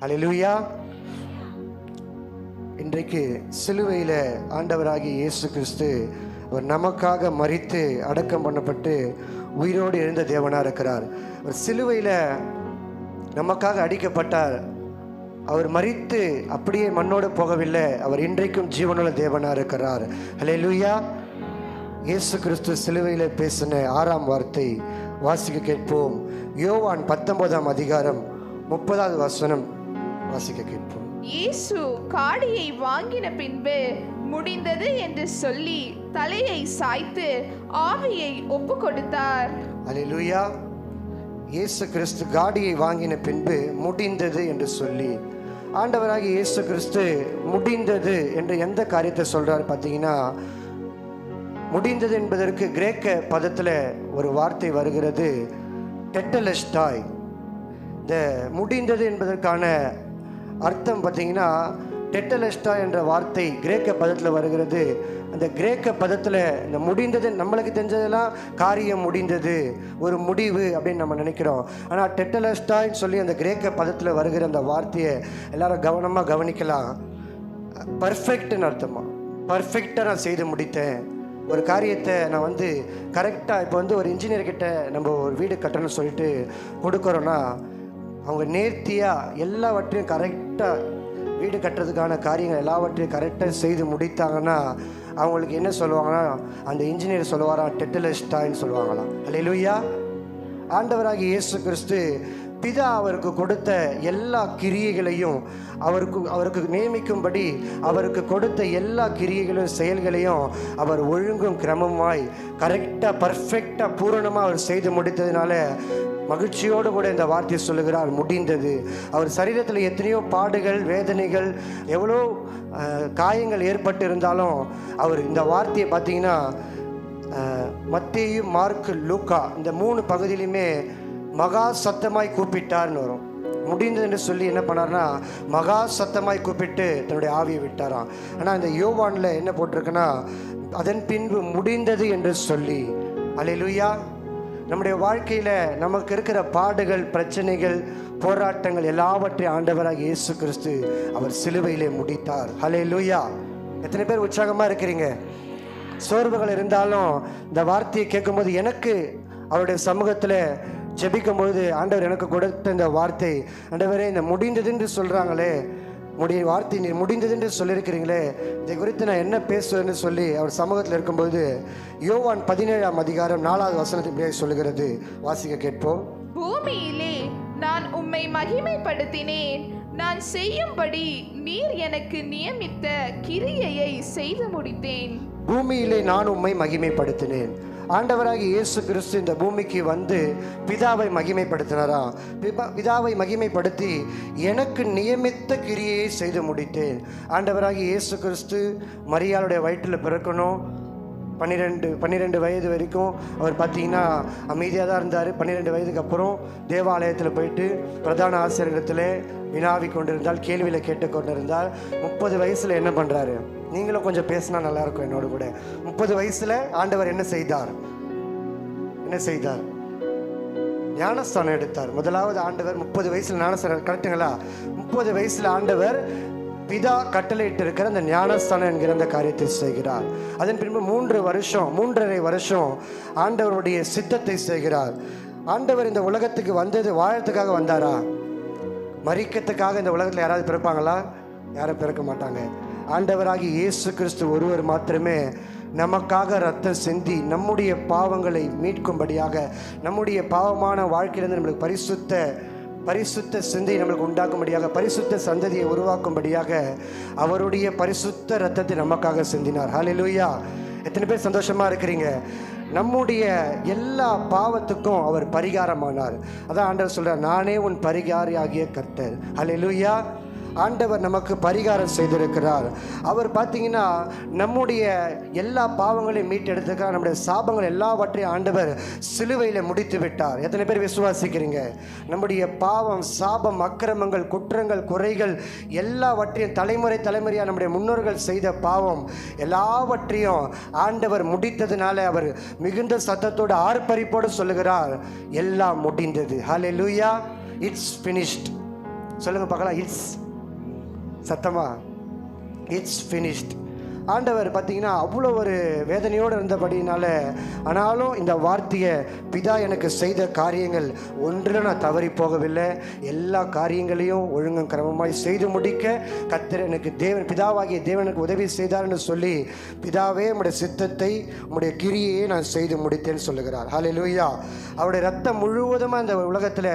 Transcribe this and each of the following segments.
அல்லேலூயா. இன்றைக்கு சிலுவையில் ஆண்டவராகிய இயேசு கிறிஸ்து அவர் நமக்காக மரித்து அடக்கம் பண்ணப்பட்டு உயிரோடு எழுந்த தேவனாக இருக்கிறார். அவர் சிலுவையில் நமக்காக அடிக்கப்பட்டார். அவர் மரித்து அப்படியே மண்ணோடு போகவில்லை. அவர் இன்றைக்கும் ஜீவனுள்ள தேவனாக இருக்கிறார். அல்லேலூயா. இயேசு கிறிஸ்து சிலுவையில் பேசின 6ஆம் வார்த்தை வாசிக்க கேட்போம். யோவான் 19ஆம் அதிகாரம் 30வது வசனம் வாசிக்க கேட்போம். இயேசு காடியை வாங்கின பின்பு முடிந்தது என்று சொல்லி தலையை சாய்த்து ஆவியை ஒப்பு கொடுத்தார். அல்லேலூயா. இயேசு கிறிஸ்து காடியை வாங்கின பின்பு முடிந்தது என்று சொல்லி, ஆண்டவராகிய இயேசு கிறிஸ்து முடிந்தது என்று எந்த காரியத்தை சொல்றார் பார்த்தீங்கன்னா, முடிந்தது என்பதற்கு கிரேக்க பதத்தில் ஒரு வார்த்தை வருகிறது, டெட்டலஸ்டாய். இந்த முடிந்தது என்பதற்கான அர்த்தம் பார்த்தீங்கன்னா, டெட்டலஸ்டா என்ற வார்த்தை கிரேக்க பதத்தில் வருகிறது. அந்த கிரேக்க பதத்தில் இந்த முடிந்தது நம்மளுக்கு தெரிஞ்சதெல்லாம் காரியம் முடிந்தது, ஒரு முடிவு அப்படின்னு நம்ம நினைக்கிறோம். ஆனால் டெட்டலஸ்டான்னு சொல்லி அந்த கிரேக்க பதத்தில் வருகிற அந்த வார்த்தையை எல்லாரும் கவனமாக கவனிக்கலாம். பர்ஃபெக்ட்னு அர்த்தமா. பர்ஃபெக்டாக நான் செய்து முடித்தேன் ஒரு காரியத்தை. நான் கரெக்டாக இப்போ ஒரு இன்ஜினியர்கிட்ட நம்ம ஒரு வீடு கட்டணும்னு சொல்லிட்டு கொடுக்குறோன்னா, அவங்க நேர்த்தியாக எல்லாவற்றையும் கரெக்டாக வீடு கட்டுறதுக்கான காரியங்கள் எல்லாவற்றையும் கரெக்டாக செய்து முடித்தாங்கன்னா அவங்களுக்கு என்ன சொல்லுவாங்கன்னா, அந்த இன்ஜினியர் சொல்லுவாராம் டெட்டலஸ்டான்னு சொல்லுவாங்களாம். அல்லேலூயா. ஆண்டவராகிய இயேசு கிறிஸ்து பிதா அவருக்கு கொடுத்த எல்லா கிரியைகளையும் அவருக்கு நியமிக்கும்படி அவருக்கு கொடுத்த எல்லா கிரியைகளும் செயல்களையும் அவர் ஒழுங்கும் கிரமமாய் கரெக்டாக பர்ஃபெக்டாக பூரணமாக அவர் செய்து முடித்ததுனால மகிழ்ச்சியோடு கூட இந்த வார்த்தையை சொல்லுகிறார், முடிந்தது. அவர் சரீரத்தில் எத்தனையோ பாடுகள், வேதனைகள், எவ்வளோ காயங்கள் ஏற்பட்டு இருந்தாலும் அவர் இந்த வார்த்தையை பார்த்தீங்கன்னா மத்தேயு, மார்க்கு, லூக்கா இந்த 3 பகுதியிலுமே மகா சத்தமாய் கூப்பிட்டார்னு வரும். முடிந்தது என்று சொல்லி என்ன பண்ணார்னா மகா சத்தமாய் கூப்பிட்டு தன்னுடைய ஆவியை விட்டாராம். ஆனால் இந்த யோவானில் என்ன போட்டிருக்குன்னா, அதன் பின்பு முடிந்தது என்று சொல்லி. அல்லேலூயா. நம்முடைய வாழ்க்கையில் நமக்கு இருக்கிற பாடுகள், பிரச்சனைகள், போராட்டங்கள் எல்லாவற்றையும் ஆண்டவராக இயேசு கிறிஸ்து அவர் சிலுவையிலே முடித்தார். அல்லேலூயா. எத்தனை பேர் உற்சாகமாக இருக்கிறீங்க? சோர்வுகள் இருந்தாலும் இந்த வார்த்தையை கேட்கும்போது, எனக்கு அவருடைய சமூகத்தில் ஜெபிக்கும்பொழுது ஆண்டவர் எனக்கு கொடுத்த இந்த வார்த்தை, ஆண்டவரே இந்த முடிந்தது என்று சொல்கிறாங்களே, வார்த்தை நீ முடிந்தது என்று சொல்லியிருக்கிறீங்களே, இதை குறித்து நான் என்ன பேசுவேன்னு சொல்லி அவர் சமூகத்தில் இருக்கும்போது யோவான் 17ஆம் அதிகாரம் 4வது வசனத்தை இப்படியே சொல்லுகிறது. வாசிக்க கேட்போம். பூமியிலே நான் உம்மை மகிமைப்படுத்தினேன், நான் செய்யும்படி நீர் எனக்கு நியமித்த கிரியையை செய்து முடித்தேன். பூமியிலே நான் உம்மை மகிமைப்படுத்தினேன். ஆண்டவராகிய இயேசு கிறிஸ்து இந்த பூமிக்கு பிதாவை மகிமைப்படுத்தினாரா. பிதாவை மகிமைப்படுத்தி எனக்கு நியமித்த கிரியையை செய்து முடித்தேன். ஆண்டவராகிய இயேசு கிறிஸ்து மரியாளுடைய வயிற்றில் பிறக்கணும். 12 வயது வரைக்கும் அவர் பார்த்தீங்கன்னா அமைதியாக தான் இருந்தார். 12 வயதுக்கு அப்புறம் தேவாலயத்தில் போயிட்டு பிரதான ஆசிரியரிடத்தில் வினாவி கொண்டிருந்தால், கேள்வியில் கேட்டுக்கொண்டிருந்தால் 30 வயசில் என்ன பண்ணுறாரு? நீங்களும் கொஞ்சம் பேசினா நல்லாயிருக்கும் என்னோட கூட. 30 வயசில் ஆண்டவர் என்ன செய்தார்? ஞானஸ்தானம் எடுத்தார். முதலாவது ஆண்டவர் 30 வயசில் ஞானஸ்தானம், கரெக்டுங்களா? 30 வயசில் ஆண்டவர் பிதா கட்டளையிட்டு இருக்கிற அந்த ஞானஸ்தானம் என்கிற அந்த காரியத்தை செய்கிறார். அதன் பின்பு 3.5 வருஷம் ஆண்டவருடைய சித்தத்தை செய்கிறார். ஆண்டவர் இந்த உலகத்துக்கு வந்தது வாழறதுக்காக வந்தாரா? மரிக்கிறதுக்காக இந்த உலகத்தில் யாராவது பிறப்பாங்களா? யாரும் பிறக்க மாட்டாங்க. ஆண்டவராகி இயேசு கிறிஸ்து ஒருவர் மாத்திரமே நமக்காக ரத்தம் சிந்தி நம்முடைய பாவங்களை மீட்கும்படியாக, நம்முடைய பாவமான வாழ்க்கையிலிருந்து நம்மளுக்கு பரிசுத்த சிந்தையை நம்மளுக்கு உண்டாக்கும்படியாக, பரிசுத்த சந்ததியை உருவாக்கும்படியாக அவருடைய பரிசுத்த ரத்தத்தை நமக்காக சிந்தினார். ஹல்லேலூயா. எத்தனை பேர் சந்தோஷமா இருக்கிறீங்க? நம்முடைய எல்லா பாவத்துக்கும் அவர் பரிகாரமானார். அதான் ஆண்டவர் சொல்றார், நானே உன் பரிகாரியாகிய கர்த்தர். ஹல்லேலூயா. ஆண்டவர் நமக்கு பரிகாரம் செய்திருக்கிறார். அவர் பார்த்தீங்கன்னா நம்முடைய எல்லா பாவங்களையும் மீட்டெடுத்துக்காக, நம்முடைய சாபங்கள் எல்லாவற்றையும் ஆண்டவர் சிலுவையில் முடித்து விட்டார். எத்தனை பேர் விசுவாசிக்கிறீங்க? நம்முடைய பாவம், சாபம், அக்கிரமங்கள், குற்றங்கள், குறைகள் எல்லாவற்றையும் தலைமுறையாக நம்முடைய முன்னோர்கள் செய்த பாவம் எல்லாவற்றையும் ஆண்டவர் முடித்ததுனால அவர் மிகுந்த சத்தத்தோடு ஆர்ப்பரிப்போடு சொல்லுகிறார், எல்லாம் முடிந்தது. ஹல்லேலூயா. It's finished. சொல்லுங்க பார்க்கலாம். இட்ஸ் சத்தமா, இட்ஸ் ஃபினிஷ்ட். ஆண்டவர் பார்த்தீங்கன்னா அவ்வளோ ஒரு வேதனையோடு இருந்தபடினால, ஆனாலும் இந்த வார்த்தையை, பிதா எனக்கு செய்த காரியங்கள் ஒன்றில் நான் தவறி போகவில்லை, எல்லா காரியங்களையும் ஒழுங்கும் கிரமமாய் செய்து முடிக்க கர்த்தர் எனக்கு பிதாவாகிய தேவனுக்கு உதவி செய்தார்னு சொல்லி, பிதாவே உம்முடைய சித்தத்தை உம்முடைய கிரியையை நான் செய்து முடித்தேன்னு சொல்லுகிறார். ஹல்லேலூயா. அவருடைய ரத்தம் முழுவதுமாக இந்த உலகத்தில்,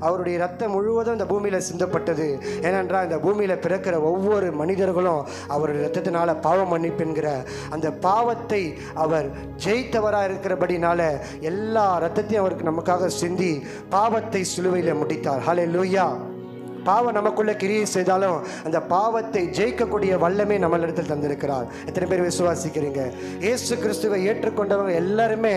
அவருடைய ரத்தம் முழுவதும் இந்த பூமியில் சிந்தப்பட்டது. ஏனென்றால் இந்த பூமியில் பிறக்கிற ஒவ்வொரு மனிதர்களும் அவருடைய ரத்தத்தினால பாவம் மன்னிப்புங்கிற அந்த பாவத்தை அவர் ஜெயித்தவராக இருக்கிறபடினால எல்லா ரத்தத்தையும் அவருக்கு நமக்காக சிந்தி பாவத்தை சிலுவையில் முடித்தார். ஹல்லேலூயா. பாவம் நமக்குள்ள கிரியை செய்தாலும் அந்த பாவத்தை ஜெயிக்கக்கூடிய வல்லமே நம்மளிடத்தில் தந்திருக்கிறார். எத்தனை பேர் விசுவாசிக்கிறீங்க? இயேசு கிறிஸ்துவை ஏற்றுக்கொண்டவங்க எல்லாருமே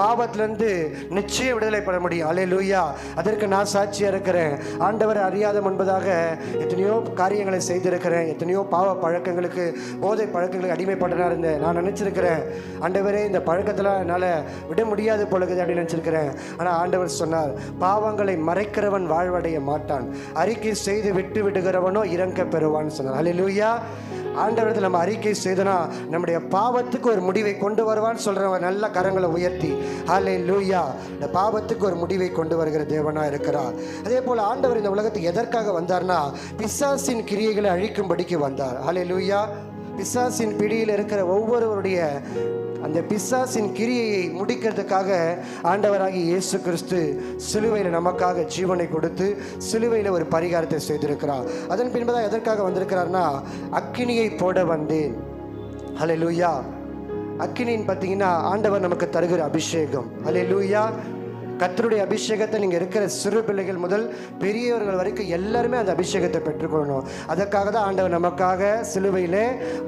பாவத்திலிருந்து நிச்சயம் விடுதலை பெற முடியும். ஹல்லேலூயா. அதற்கு நான் சாட்சியாக இருக்கிறேன். ஆண்டவர் அறியாத முன்பதாக எத்தனையோ காரியங்களை செய்திருக்கிறேன். எத்தனையோ பாவ பழக்கங்களுக்கு, போதை பழக்கங்களுக்கு அடிமைப்பட்டனா இருந்தேன். நான் நினச்சிருக்கிறேன், ஆண்டவரே இந்த பழக்கத்தில் என்னால் விட முடியாது போலகுது அப்படின்னு நினச்சிருக்கிறேன். ஆனால் ஆண்டவர் சொன்னார், பாவங்களை மறைக்கிறவன் வாழ்வடைய மாட்டான், அறிக்கை செய்து விட்டு விடுகிறவனோ இறங்க பெறுவான்னு சொன்னார். ஹல்லேலூயா. ஆண்டவரத்தில் நம்ம அறிக்கை செய்தனா நம்முடைய பாவத்துக்கு ஒரு முடிவை கொண்டு வருவான்னு சொல்கிறவங்க நல்ல கரங்களை உயர்த்தி ஹல்லேலூயா. இந்த பாவத்துக்கு ஒரு முடிவை கொண்டு வருகிற தேவனாக இருக்கிறார். அதே போல் ஆண்டவர் இந்த உலகத்துக்கு எதற்காக வந்தார்னா, பிசாசின் கிரியைகளை அழிக்கும்படிக்கு வந்தார். ஹல்லேலூயா. பிசாசின் பிடியில் இருக்கிற ஒவ்வொருவருடைய அந்த பிசாசின் கிரியையை முடிக்கிறதுக்காக ஆண்டவராகி இயேசு கிறிஸ்து சிலுவையில் நமக்காக ஜீவனை கொடுத்து சிலுவையில் ஒரு பரிகாரத்தை செய்திருக்கிறார். அதன் பின்புதான் எதற்காக வந்திருக்கிறார்னா, அக்கினியை போட வந்தேன். ஹல்லேலூயா. அக்கினின்னு பார்த்தீங்கன்னா ஆண்டவர் நமக்கு தருகிற அபிஷேகம். ஹல்லேலூயா. கர்த்தருடைய அபிஷேகத்தை நீங்கள் இருக்கிற சிறு பிள்ளைகள் முதல் பெரியவர்கள் வரைக்கும் எல்லாருமே அந்த அபிஷேகத்தை பெற்றுக்கொள்ளணும். அதற்காக தான் ஆண்டவர் நமக்காக சிலுவையிலே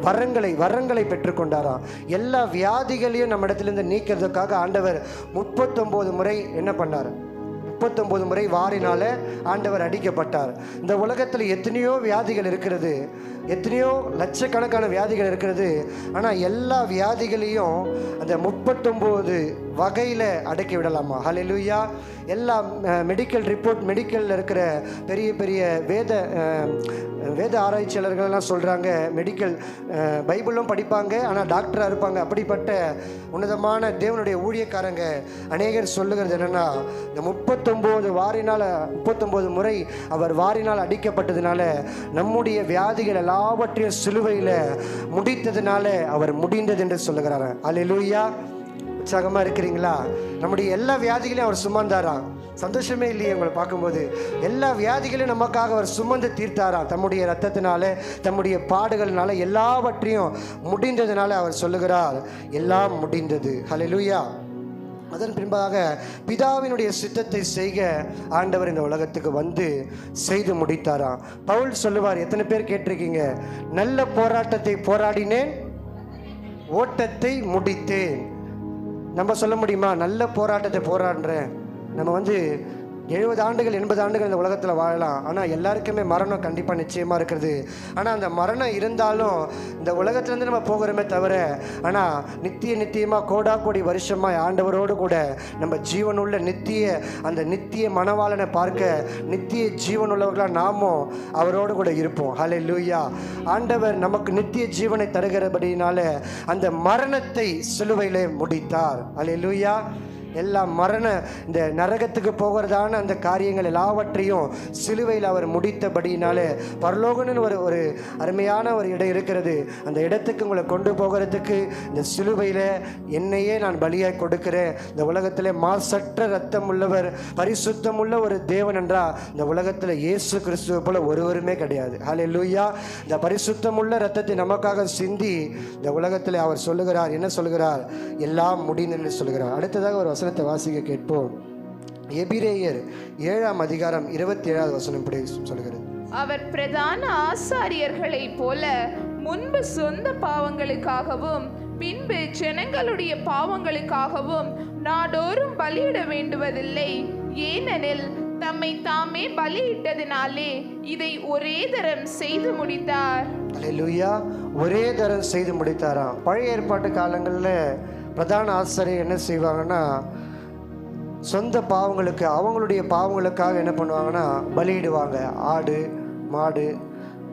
வரங்களை பெற்றுக்கொண்டாராம். எல்லா வியாதிகளையும் நம்ம இடத்துலேருந்து நீக்கிறதுக்காக ஆண்டவர் 39 முறை என்ன பண்ணார்? 39 முறை வாரினால ஆண்டவர் அடிக்கப்பட்டார். இந்த உலகத்தில் எத்தனையோ வியாதிகள் இருக்கிறது, எத்தனையோ லட்சக்கணக்கான வியாதிகள் இருக்கிறது. ஆனால் எல்லா வியாதிகளையும் அந்த 39 வகையில் அடக்கி விடலாமா? ஹல்லேலூயா. எல்லா மெடிக்கலில் இருக்கிற பெரிய பெரிய வேத ஆராய்ச்சியாளர்கள்லாம் சொல்கிறாங்க, பைபிளும் படிப்பாங்க, ஆனால் டாக்டராக இருப்பாங்க. அப்படிப்பட்ட உன்னதமான தேவனுடைய ஊழியக்காரங்க அநேகர் சொல்லுகிறது என்னென்னா, இந்த 39 முறை அவர் வாரினால் அடிக்கப்பட்டதுனால நம்முடைய வியாதிகள் எல்லாவற்றையும் சிலுவையில் முடித்ததுனால அவர் முடிந்தது என்று சொல்லுகிறார். ஹல்லேலூயா. உற்சாகமாக இருக்கிறீங்களா? நம்முடைய எல்லா வியாதிகளையும் அவர் சுமந்தாராம். சந்தோஷமே இல்லையே உங்களை பார்க்கும்போது? எல்லா வியாதிகளையும் நமக்காக அவர் சுமந்து தீர்த்தாராம். தம்முடைய இரத்தத்தினால, தம்முடைய பாடுகளினால, எல்லாவற்றையும் முடிந்ததுனால அவர் சொல்லுகிறார், எல்லாம் முடிந்தது. ஹல்லேலூயா. அதன் பின்பாக பிதாவினுடைய சித்தத்தை செய்க ஆண்டவர் இந்த உலகத்துக்கு வந்து செய்து முடித்தாராம். பவுல் சொல்லுவார், எத்தனை பேர் கேட்டிருக்கீங்க? நல்ல போராட்டத்தை போராடினேன், ஓட்டத்தை முடித்தேன். நம்ம சொல்ல முடியுமா? நல்ல போராட்டத்தை போராடுறேன். நம்ம 70 ஆண்டுகள் 80 ஆண்டுகள் இந்த உலகத்தில் வாழலாம். ஆனால் எல்லாருக்குமே மரணம் கண்டிப்பாக நிச்சயமாக இருக்கிறது. ஆனால் அந்த மரணம் இருந்தாலும் இந்த உலகத்துலேருந்து நம்ம போகிறோமே தவிர, ஆனால் நித்தியமாக கோடி வருஷமாக ஆண்டவரோடு கூட நம்ம ஜீவனுள்ள அந்த நித்திய மணவாளனை பார்க்க நித்திய ஜீவனுள்ளவர்களாக நாமும் அவரோடு கூட இருப்போம். ஹல்லேலூயா. ஆண்டவர் நமக்கு நித்திய ஜீவனை தருகிறபடினால அந்த மரணத்தை சிலுவையிலே முடித்தார். ஹல்லேலூயா. எல்லா இந்த நரகத்துக்கு போகிறதான அந்த காரியங்கள் எல்லாவற்றையும் சிலுவையில் அவர் முடித்தபடினாலே பரலோகன்னு ஒரு அருமையான ஒரு இடம் இருக்கிறது. அந்த இடத்துக்கு உங்களை கொண்டு போகிறதுக்கு இந்த சிலுவையில் என்னையே நான் பலியாய் கொடுக்கிறேன். இந்த உலகத்தில் மாசற்ற ரத்தம் உள்ளவர், பரிசுத்தம் உள்ள ஒரு தேவன் என்றால் இந்த உலகத்தில் இயேசு கிறிஸ்துவை போல ஒருவருமே கிடையாது. ஹல்லேலூயா. இந்த பரிசுத்தம் உள்ள ரத்தத்தை நமக்காக சிந்தி இந்த உலகத்தில் அவர் சொல்லுகிறார், என்ன சொல்லுகிறார்? எல்லாம் முடிந்து சொல்லுகிறார். அடுத்ததாக ஒரு வாசிக்க கேட்போம். எபிரேயர் 7ஆம் அதிகாரம் 27வது வசனம் இப்படி சொல்கிறது. அவர் பிரதான ஆசாரியர்களைப் போல முன்பு சொந்த பாவங்களுக்காகவும் பின்பு ஜனங்களுடைய பாவங்களுக்காகவும் நாடோறும் பலியிட வேண்டுவதில்லை. ஏனெனில் தம்மை தாமே பலியிட்டதினாலே இதை ஒரே தரம் செய்து முடித்தார். அல்லேலூயா. ஒரே தரம் செய்து முடித்தாராம். பழைய ஏற்பாட்டு காலங்களில் பிரதான ஆசாரியர் என்ன செய்வாங்கன்னா, சொந்த பாவங்களுக்கு, அவங்களுடைய பாவங்களுக்காக என்ன பண்ணுவாங்கன்னா பலியிடுவாங்க. ஆடு, மாடு,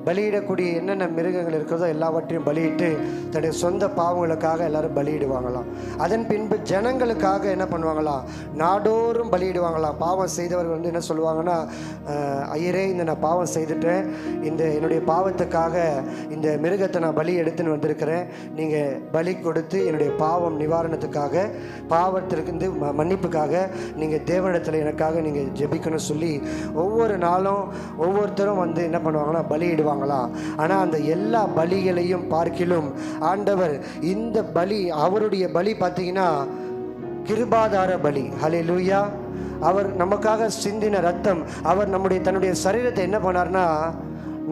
பலியிடக்கூடிய என்னென்ன மிருகங்கள் இருக்கிறதோ எல்லாவற்றையும் பலியிட்டு தன்னுடைய சொந்த பாவங்களுக்காக எல்லாரும் பலியிடுவாங்களாம். அதன் பின்பு ஜனங்களுக்காக என்ன பண்ணுவாங்களாம், நாடோறும் பலியிடுவாங்களாம். பாவம் செய்தவர்கள் வந்து என்ன சொல்லுவாங்கன்னா, ஐயரே, இந்த நான் பாவம் செய்துட்டேன், இந்த என்னுடைய பாவத்துக்காக இந்த மிருகத்தை நான் பலி எடுத்துன்னு வந்திருக்கிறேன், நீங்கள் பலி கொடுத்து என்னுடைய பாவம் நிவாரணத்துக்காக, பாவத்திற்கு மன்னிப்புக்காக நீங்கள் தேவனிடத்தில் எனக்காக நீங்கள் ஜெபிக்கணும்னு சொல்லி ஒவ்வொரு நாளும் ஒவ்வொருத்தரும் வந்து என்ன பண்ணுவாங்கன்னா பலியிடுவாங்க. ஆனா அந்த எல்லா பலிகளையும் பார்க்கிலும் ஆண்டவர் இந்த பலி, அவருடைய பலி பார்த்தீங்கன்னா கிருபாதார பலி. ஹல்லேலூயா. அவர் நமக்காக சிந்தின ரத்தம், அவர் தன்னுடைய சரீரத்தை என்ன பண்ணார்னா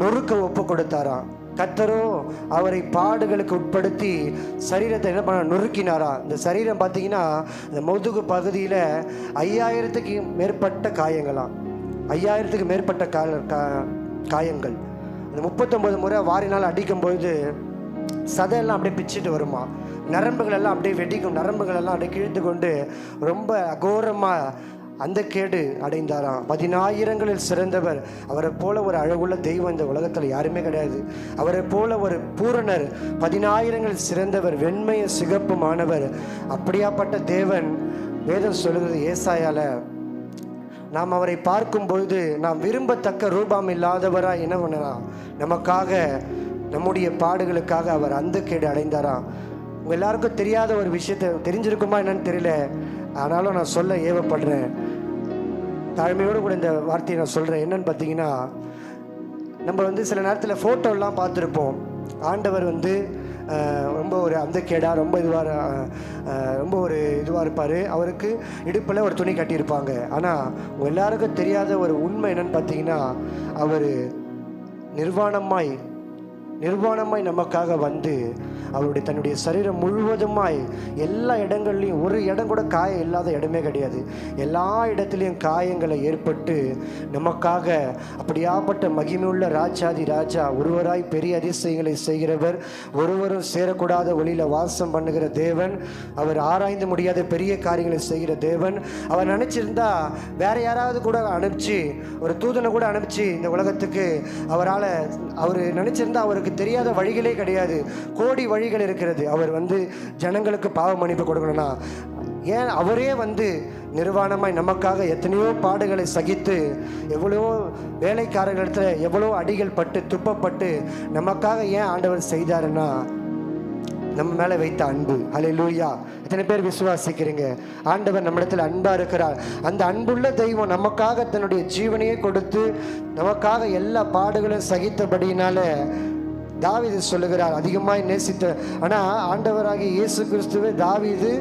நொறுக்க ஒப்பு கொடுத்தாராம். கர்த்தரோ அவரை பாடுகளுக்கு உட்படுத்தி சரீரத்தை என்ன பண்ண நொறுக்கினாரா. இந்த சரீரம் பார்த்தீங்கன்னா இந்த முதுகு பகுதியில் 5000க்கு மேற்பட்ட காயங்களாம். 5000க்கு மேற்பட்ட காயங்கள். அந்த 39 முறை வாரினால் அடிக்கும் பொழுது சதையெல்லாம் அப்படியே பிச்சுட்டு வருமா, நரம்புகள் எல்லாம் அப்படியே வெடிக்கும், நரம்புகள் எல்லாம் அப்படியே கிழித்து கொண்டு ரொம்ப அகோரமாக அந்த கேடு அடைந்தாராம். 10000ங்களில் சிறந்தவர். அவரை போல ஒரு அழகுள்ள தெய்வம் இந்த உலகத்தில் யாருமே கிடையாது. அவரை போல ஒரு பூரணர், 10000ங்களில் சிறந்தவர், வெண்மைய சிகப்புமானவர். அப்படியாப்பட்ட தேவன் வேதம் சொல்லுகிறது ஏசாயால, நாம் அவரை பார்க்கும் பொழுது நாம் விரும்பத்தக்க ரூபம் இல்லாதவராக என்ன பண்ணலாம், நமக்காக நம்முடைய பாடுகளுக்காக அவர் அந்த கேடு அடைந்தாராம். உங்கள் எல்லாருக்கும் தெரியாத ஒரு விஷயத்தை, தெரிஞ்சிருக்குமா என்னன்னு தெரியல, ஆனாலும் நான் சொல்ல ஏவப்படுறேன். தாழ்மையோடு கூட இந்த வார்த்தையை நான் சொல்கிறேன். என்னன்னு பார்த்தீங்கன்னா, நம்ம வந்து சில நேரத்தில் ஃபோட்டோலாம் பார்த்துருப்போம். ஆண்டவர் வந்து ரொம்ப ஒரு அந்த கேடாக ரொம்ப இதுவாக இருப்பார். அவருக்கு இடுப்பில் ஒரு துணி கட்டியிருப்பாங்க. ஆனால் எல்லாருக்கும் தெரியாத ஒரு உண்மை என்னன்னு பார்த்தீங்கன்னா, அவர் நிர்வாணமாய் நமக்காக வந்து அவருடைய தன்னுடைய சரீரம் முழுவதுமாய் எல்லா இடங்கள்லையும், ஒரு இடம் கூட காயம் இல்லாத இடமே கிடையாது, எல்லா இடத்துலையும் காயங்களை ஏற்பட்டு நமக்காக அப்படியாப்பட்ட மகிமையுள்ள ராஜாதி ராஜா, ஒருவராய் பெரிய அதிசயங்களை செய்கிறவர், ஒருவரும் சேரக்கூடாத ஒளியில் வாசம் பண்ணுகிற தேவன், அவர் ஆராய்ந்து முடியாத பெரிய காரியங்களை செய்கிற தேவன். அவர் நினச்சிருந்தா வேற யாராவது கூட அனுப்பிச்சு, ஒரு தூதனை கூட அனுப்பிச்சு இந்த உலகத்துக்கு அவர் நினச்சிருந்தா அவருக்கு தெரியாத வழிகளே கிடையாது. கோடி வழிகள் இருக்கிறது. அவர் வந்து ஜனங்களுக்கு பாவ மன்னிப்பு கொடுக்கணும்னா, ஏன் அவரே வந்து நிர்வாணமாய் நமக்காக எத்தனையோ பாடுகளை சகித்து, எவ்வளோ வேலைக்காரர்களிடத்துல எவ்வளோ அடிகள் பட்டு துப்பப்பட்டு நமக்காக ஏன் ஆண்டவர் செய்தாருன்னா, நம்ம மேலே வைத்த அன்பு. ஹல்லேலூயா. எத்தனை பேர் விசுவாசிக்கிறீங்க? ஆண்டவர் நம்மிடத்தில் அன்பா இருக்கிறார். அந்த அன்புள்ள தெய்வம் நமக்காக தன்னுடைய ஜீவனையே கொடுத்து நமக்காக எல்லா பாடுகளும் சகித்தபடியினால தாவீது சொல்லுகிறார், அதிகமாய் நேசித்த. ஆனால் ஆண்டவராகிய இயேசு கிறிஸ்துவை தாவீது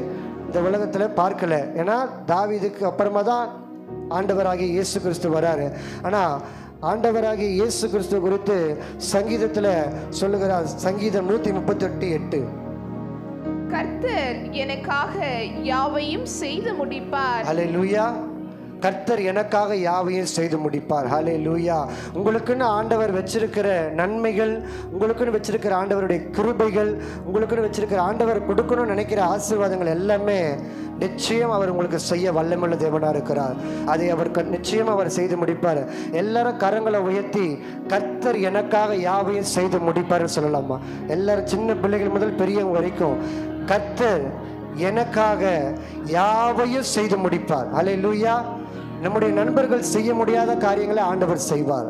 இந்த உலகத்தில் பார்க்கல. ஏன்னா தாவீதுக்கு அப்புறமா தான் ஆண்டவராகிய இயேசு கிறிஸ்து வராரு. ஆனால் ஆண்டவராகிய இயேசு கிறிஸ்து குறித்து சங்கீதத்தில் சொல்லுகிறார். சங்கீதம் 138:8, கர்த்தர் எனக்காக யாவையும் செய்து முடிப்பார். ஹல்லேலூயா. கர்த்தர் எனக்காக யாவையும் செய்து முடிப்பார். ஹல்லேலூயா. உங்களுக்குன்னு ஆண்டவர் வச்சிருக்கிற நன்மைகள், உங்களுக்குன்னு வச்சிருக்கிற ஆண்டவருடைய கிருபைகள், உங்களுக்குன்னு வச்சிருக்கிற ஆண்டவர் கொடுக்கணும்னு நினைக்கிற ஆசீர்வாதங்கள் எல்லாமே நிச்சயம் அவர் உங்களுக்கு செய்ய வல்லமுள்ள தேவனாக இருக்கிறார். அதை அவர் நிச்சயம் அவர் செய்து முடிப்பார். எல்லாரும் கரங்களை உயர்த்தி கர்த்தர் எனக்காக யாவையும் செய்து முடிப்பார்னு சொல்லலாமா? எல்லாரும் சின்ன பிள்ளைகள் முதல் பெரியவங்க வரைக்கும் கர்த்தர் எனக்காக யாவையும் செய்து முடிப்பார். ஹல்லேலூயா. நம்முடைய நண்பர்கள் செய்ய முடியாத காரியங்களை ஆண்டவர் செய்வார்.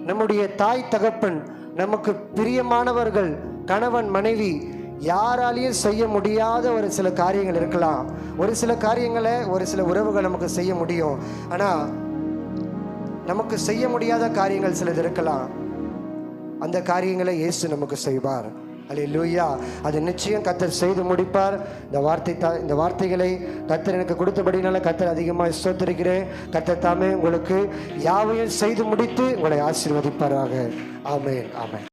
நம்முடைய தாய் தகப்பன், நமக்கு பிரியமானவர்கள், கணவன் மனைவி, யாராலையும் செய்ய முடியாத ஒரு சில காரியங்கள் இருக்கலாம். ஒரு சில காரியங்களை ஒரு சில உறவுகள் நமக்கு செய்ய முடியும். ஆனால் நமக்கு செய்ய முடியாத காரியங்கள் சிலது இருக்கலாம். அந்த காரியங்களை இயேசு நமக்கு செய்வார். அல்லேலூயா. அது நிச்சயம் கர்த்தர் செய்து முடிப்பார். இந்த வார்த்தைகளை கர்த்தர் எனக்கு கொடுத்தபடினால கர்த்தர் அதிகமாக ஸ்தோத்திரிக்கிறேன். கர்த்தர் தாமே உங்களுக்கு யாவையும் செய்து முடித்து உங்களை ஆசீர்வதிப்பாராக. ஆமென், ஆமென்.